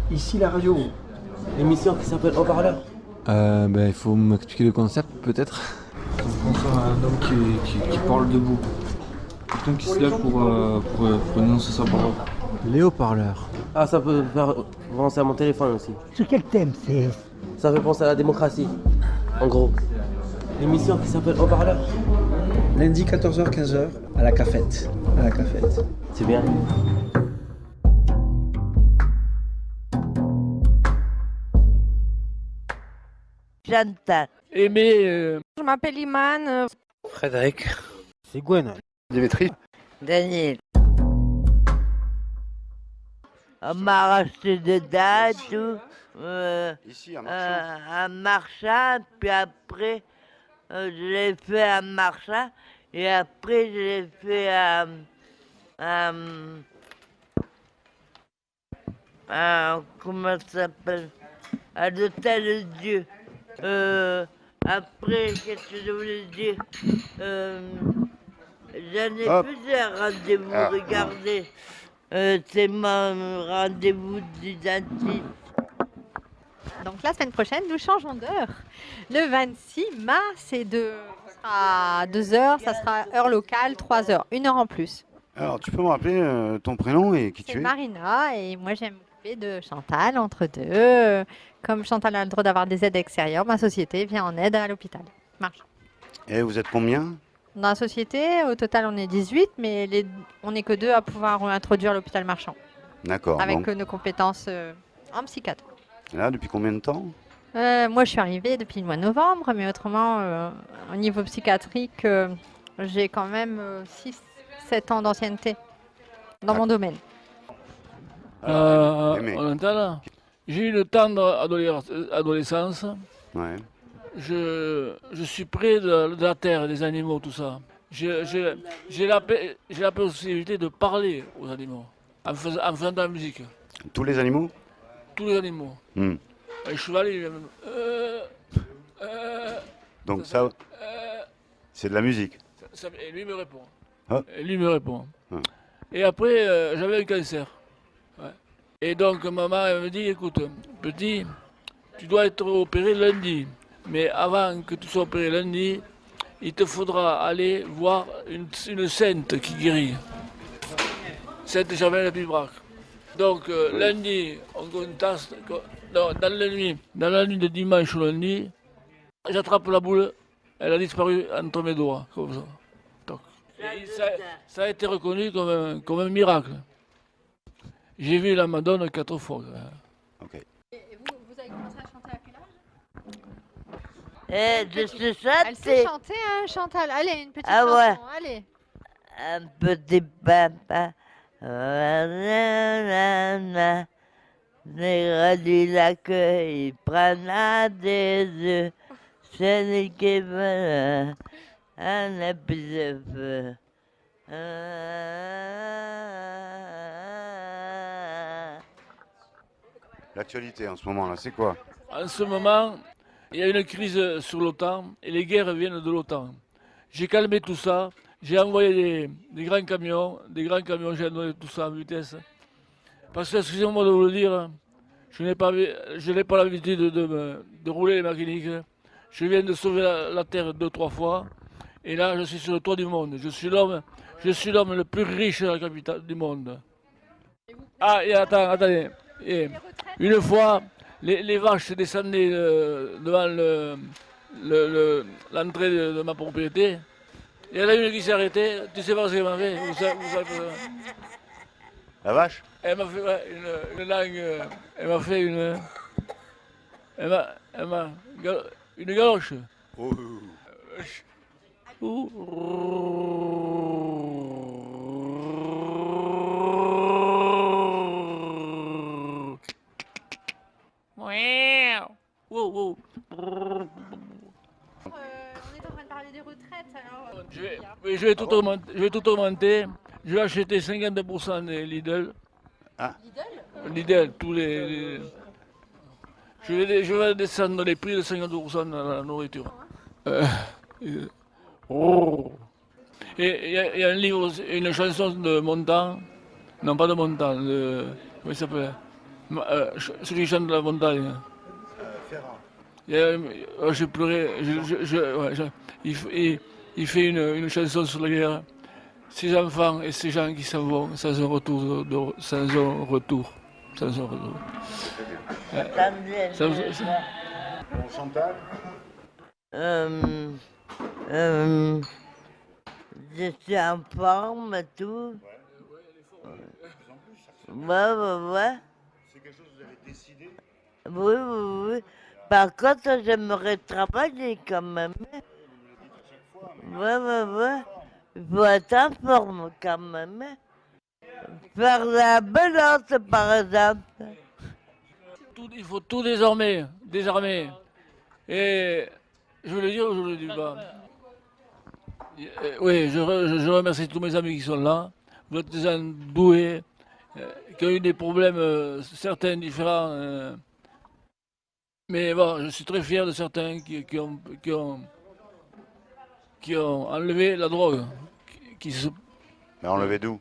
Ici la radio, l'émission qui s'appelle Haut-Parleur. Il faut m'expliquer le concept peut-être. On pense à un homme qui parle debout. Quelqu'un qui se lève pour énoncer sa parole. Les haut-parleurs. Ah, ça peut faire penser à mon téléphone aussi. Sur quel thème c'est? Ça fait penser à la démocratie, en gros. L'émission qui s'appelle Haut-Parleur. Lundi 14h-15h à la cafette. C'est bien. Chantal. Je m'appelle Iman. Frédéric. C'est Gwen. Dimitri. Daniel. On m'a racheté de date, tout. Ici, à Un marchand, puis après, je l'ai fait à marchand, et après, je l'ai fait comment ça s'appelle? À l'Hôtel-Dieu. Après, qu'est-ce que je voulais dire? J'en ai plusieurs rendez-vous, regardez. C'est mon rendez-vous du dentiste. Donc la semaine prochaine, nous changeons d'heure. Le 26 mars, à 2 heures, ça sera heure locale, 3 heures, 1 heure en plus. Alors, tu peux me rappeler ton prénom et qui C'est tu es? Marina et moi j'aime m'occuper de Chantal entre deux. Comme Chantal a le droit d'avoir des aides extérieures, ma société vient en aide à l'hôpital. Marche. Et vous êtes combien? Dans la société, au total, on est 18, mais on n'est que deux à pouvoir introduire l'hôpital marchand. D'accord. Avec Donc, nos compétences en psychiatre. là, depuis combien de temps? Moi, je suis arrivée depuis le mois de novembre, mais autrement, au niveau psychiatrique, j'ai quand même 6-7 ans d'ancienneté dans mon domaine. Aimé. On entend là. J'ai eu le temps d'adolescence. Ouais. Je suis près de la terre, des animaux, tout ça. J'ai la possibilité de parler aux animaux en faisant de la musique. Tous les animaux? Tous les animaux. Un cheval, il même. Donc ça, c'est de la musique. Et lui me répond. Ah. Et lui me répond. Ah. Et après, j'avais un cancer. Ouais. Et donc, maman, elle me dit, écoute, petit, tu dois être opéré lundi. Mais avant que tu sois opéré lundi, il te faudra aller voir une sainte qui guérit. Sainte Germaine Pibrac. Donc, lundi, on conteste. Dans la nuit de dimanche au lundi, j'attrape la boule, elle a disparu entre mes doigts, comme ça. Donc, et ça a été reconnu comme un miracle. J'ai vu la Madone 4 fois. Ok. Et vous avez commencé à chanter à quel âge Je sais Elle sait chanter. chanter, hein, Chantal. Allez, une petite Ah chanson, ouais. allez. Un petit papa. Nanana. Les du lac, il prend à des œufs. C'est lui qui veut un épi de feu. L'actualité en ce moment-là, c'est quoi? En ce moment, il y a une crise sur l'OTAN et les guerres viennent de l'OTAN. J'ai calmé tout ça, j'ai envoyé des grands camions, j'ai envoyé tout ça à vitesse. Parce que, excusez-moi de vous le dire, je n'ai pas l'habitude de rouler les mécaniques. Je viens de sauver la Terre 2-3 fois. Et là, je suis sur le toit du monde. Je suis l'homme le plus riche de la capitale du monde. Ah, et attendez. Et une fois, les vaches descendaient devant l'entrée de ma propriété. Et il y en a une qui s'est arrêtée. Tu sais pas ce qu'elle m'a fait? Vous savez, La vache? elle m'a fait une langue. Elle m'a fait une. Une galoche. Oh. Wow. On est en train de parler des retraites, alors. Je vais tout augmenter. Je vais acheter 50% des Lidl. Lidl, tous les... Je vais descendre les prix de 50% dans la nourriture. Et il y a un livre, une chanson de Montand. Non, pas de Montand, comment il s'appelle? Celui qui chante de la montagne. J'ai pleuré. Il fait une chanson sur la guerre. Ces enfants et ces gens qui s'en vont sans un retour. Sans un retour. Attendez, Bon, Chantal. je suis en forme et tout. Ouais. C'est quelque chose que vous avez décidé? Oui. Par contre, j'aimerais travailler quand même. Ouais. Il faut être en forme quand même. Faire la belote, par exemple. Il faut tout désarmer. Et je veux le dire ou je le dis pas? Oui, je remercie tous mes amis qui sont là. Vous êtes des gens doués, qui ont eu des problèmes certains différents. Mais bon, je suis très fier de certains qui ont enlevé la drogue. Mais enlevé d'où?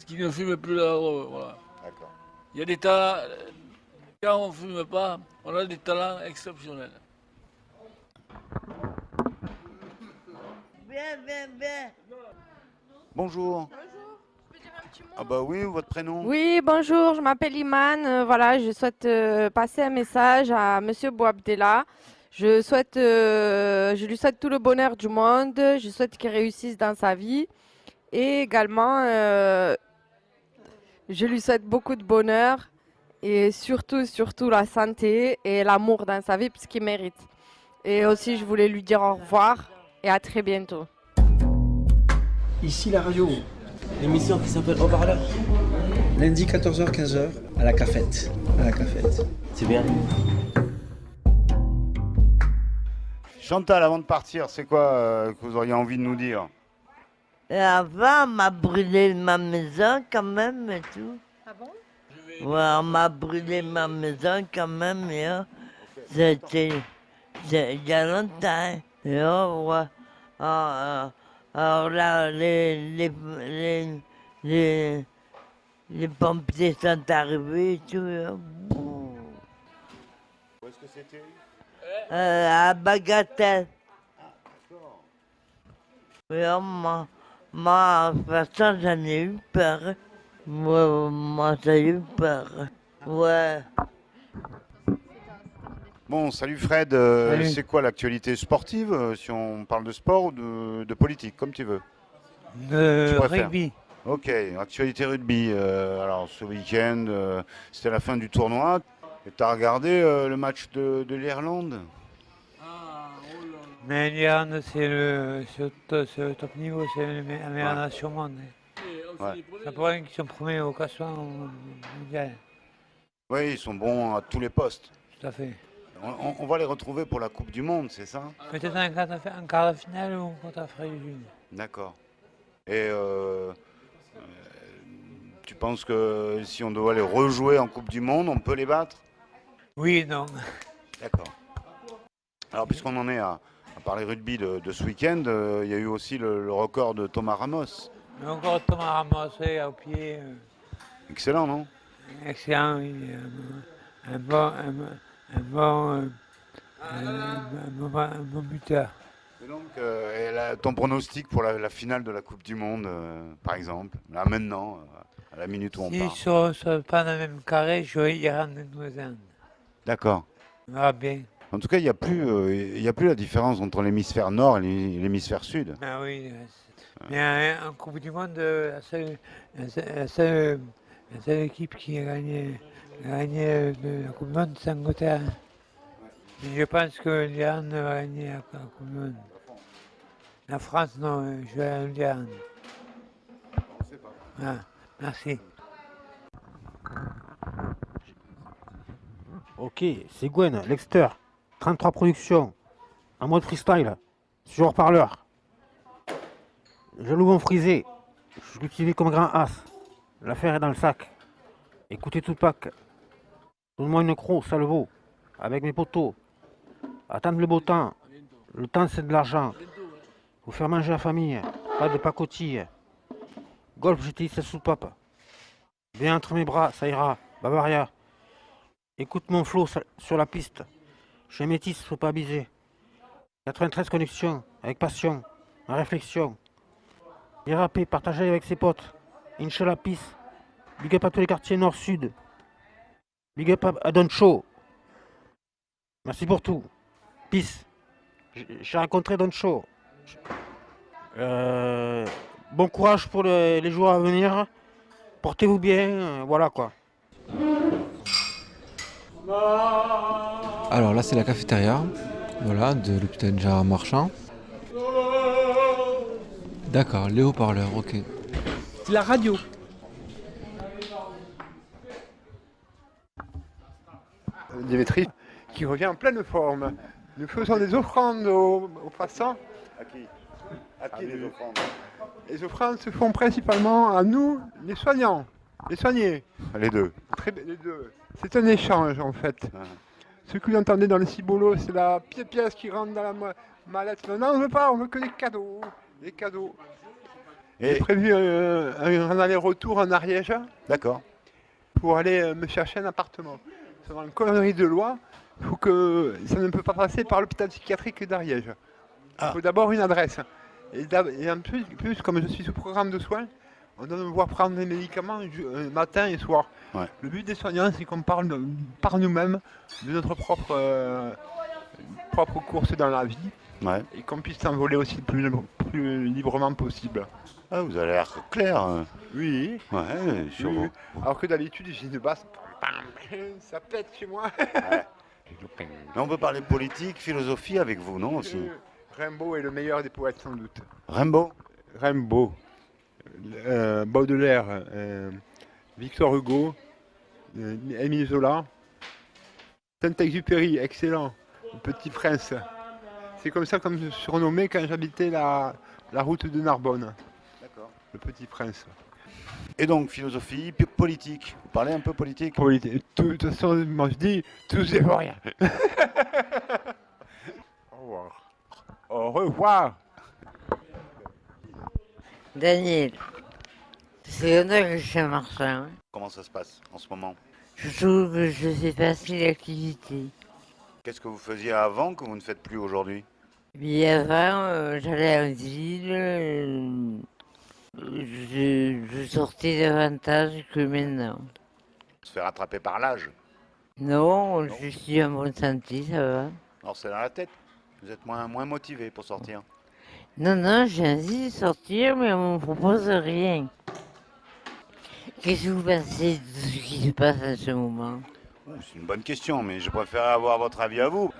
Qui ne fument plus la drogue. Voilà. D'accord. Il y a des talents. Quand on ne fume pas, on a des talents exceptionnels. Bien. Bonjour. Ah bah oui, votre prénom? Oui, bonjour, je m'appelle Iman. Voilà, je souhaite passer un message à Monsieur Bouabdella. Je lui souhaite tout le bonheur du monde. Je souhaite qu'il réussisse dans sa vie. Et également, je lui souhaite beaucoup de bonheur et surtout la santé et l'amour dans sa vie puisqu'il mérite. Et aussi, je voulais lui dire au revoir et à très bientôt. Ici la radio. L'émission qui s'appelle Haut-Parleur. Lundi 14h-15h à la cafette. C'est bien. Chantal, avant de partir, c'est quoi que vous auriez envie de nous dire? Et avant, on m'a brûlé ma maison quand même et tout. Ah bon? Ouais, on m'a brûlé ma maison quand même. C'était il y a longtemps. Et ouais. Alors là, les pompiers sont arrivés et tout. Où est-ce que c'était? À Bagatelle. Oui, moi, de toute façon, j'en ai eu peur. Moi, j'ai eu peur. Ouais. Bon, salut Fred. Salut. C'est quoi l'actualité sportive, si on parle de sport ou de politique, comme tu veux? Tu préfères? Rugby. Ok, actualité rugby. Alors ce week-end, c'était la fin du tournoi. Et t'as regardé le match de l'Irlande? Mais l'Irlande, c'est le top niveau, c'est la meilleure nation au monde. Ouais. C'est pour rien qu'ils sont premiers au classement mondial. Oui, ils sont bons à tous les postes. Tout à fait. On va les retrouver pour la Coupe du Monde, c'est ça? Peut-être en quart de finale ou contre l'Afrique du Sud. D'accord. Et tu penses que si on doit les rejouer en Coupe du Monde, on peut les battre? Oui et non. D'accord. Alors, puisqu'on en est à parler rugby de ce week-end, il y a eu aussi le record de Thomas Ramos. Mais encore Thomas Ramos au pied. Excellent, non? Excellent, oui. Un bon buteur. Et donc, ton pronostic pour la finale de la Coupe du Monde, par exemple, là maintenant, à la minute où on Si parle? ils ne sont pas dans le même carré, je vais Iran et Nouvelle-Zélande. D'accord. On verra bien. En tout cas, il n'y a plus la différence entre l'hémisphère nord et l'hémisphère sud. Ah oui, mais en Coupe du Monde, la seule équipe qui a gagné la Coupe du Monde, c'est l'Angleterre. Mais je pense que l'Iran va gagner la Coupe du Monde. La France, non, je vais à l'Iran. Ah, merci. Ok, c'est Gwen, Lexter, 33 productions, en mode freestyle, sur haut-parleur. Je l'ouvre en frisé, je l'utilise comme grand as. L'affaire est dans le sac. Écoutez Tupac. Donne-moi une croix, ça le vaut. Avec mes potos. Attendre le beau temps. Le temps, c'est de l'argent. Faut faire manger la famille. Pas de pacotilles. Golf, j'utilise cette soupape. Bien entre mes bras, ça ira. Bavaria. Écoute mon flow sur la piste. Je suis un métis, faut pas abuser. 93 connexions, avec passion, en réflexion. Il rappé, partagé avec ses potes. Inch'Allah peace. Big up à tous les quartiers nord-sud. Big up à Don Show. Merci pour tout. Peace. J'ai rencontré Don Show. Bon courage pour les jours à venir. Portez-vous bien, voilà quoi. Alors là, c'est la cafétéria, voilà, de l'hôpital Gérard Marchand. D'accord, les haut-parleurs, ok. C'est la radio. Dimitri, qui revient en pleine forme. Nous faisons des offrandes aux passants. À qui? À qui les offrandes? Les offrandes se font principalement à nous, les soignants, les soignés. Les deux. Les deux. C'est un échange en fait. Ce que vous entendez dans le cibolo, c'est la pièce qui rentre dans la mallette. Non, on ne veut pas, on veut que des cadeaux. Des cadeaux. J'ai prévu un aller-retour en Ariège. D'accord. Pour aller me chercher un appartement. C'est dans une connerie de loi. Il faut que ça ne peut pas passer par l'hôpital psychiatrique d'Ariège. Il faut d'abord une adresse. Et en plus, comme je suis sous programme de soins, on doit devoir prendre des médicaments matin et soir. Ouais. Le but des soignants, c'est qu'on parle par nous-mêmes de notre propre course dans la vie. Ouais. Et qu'on puisse s'envoler aussi le plus librement possible. Ah, vous avez l'air clair. Oui. Ouais, sur vous. Alors que d'habitude, j'ai une basse. Ça pète chez moi. Ouais. Mais on peut parler politique, philosophie avec vous, non aussi? Rimbaud est le meilleur des poètes sans doute. Rimbaud? Rimbaud. Baudelaire. Victor Hugo. Émile Zola. Saint-Exupéry, excellent. Le Petit Prince. C'est comme ça qu'on me surnommait quand j'habitais la route de Narbonne. D'accord. Le Petit Prince. Et donc, philosophie, politique. Vous parlez un peu politique? De toute façon, moi je dis, tout c'est pour rien. Au revoir. Au revoir. Daniel, c'est honneur que je suis marchand. Comment ça se passe en ce moment? Je trouve que je fais passer l'activité. Qu'est-ce que vous faisiez avant que vous ne faites plus aujourd'hui? Mais avant, j'allais en ville, je sortais davantage que maintenant. Se fait rattraper par l'âge? Non, je suis en bonne santé, ça va. Alors c'est dans la tête. Vous êtes moins motivé pour sortir. Non, j'ai envie de sortir, mais on ne me propose rien. Qu'est-ce que vous pensez de ce qui se passe en ce moment? C'est une bonne question, mais je préfère avoir votre avis à vous.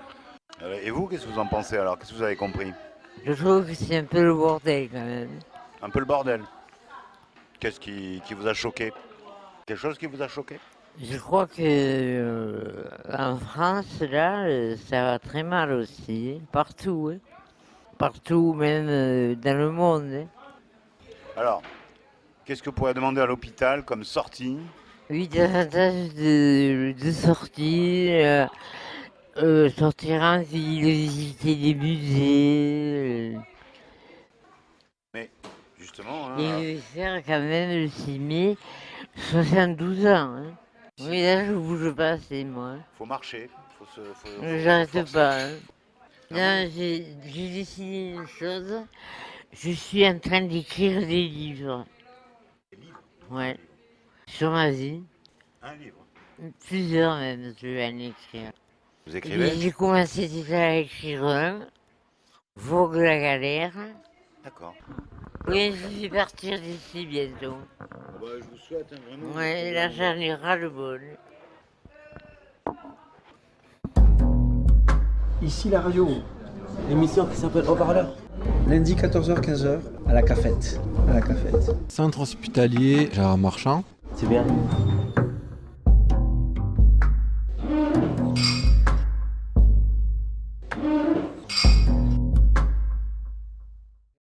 Et vous, qu'est-ce que vous en pensez alors? Qu'est-ce que vous avez compris? Je trouve que c'est un peu le bordel quand même. Un peu le bordel. Qu'est-ce qui vous a choqué? Quelque chose qui vous a choqué? Je crois que en France, là, ça va très mal aussi, hein. Partout. Hein. Partout, même dans le monde. Hein. Alors, qu'est-ce que vous pourriez demander à l'hôpital comme sortie? Oui, davantage de sorties, sortir en ville, visiter des musées. Mais, justement... Hein, et faire quand même le 6 mai, 72 ans. Hein. Oui, là, je bouge pas assez, moi. Faut marcher. J'arrête pas. Hein. Non, j'ai décidé une chose. Je suis en train d'écrire des livres. Des livres? Ouais. Sur ma vie. Un livre? Plusieurs même, je vais en écrire. Vous écrivez? J'ai commencé déjà à écrire un. Vogue la galère. D'accord. Oui, je vais partir d'ici bientôt. Bah, je vous souhaite vraiment... Ouais, là j'en ai ras le bol. Ici la radio, l'émission qui s'appelle Haut-Parleur. Lundi 14h-15h à la cafette. Centre hospitalier Gérard Marchand. C'est bien.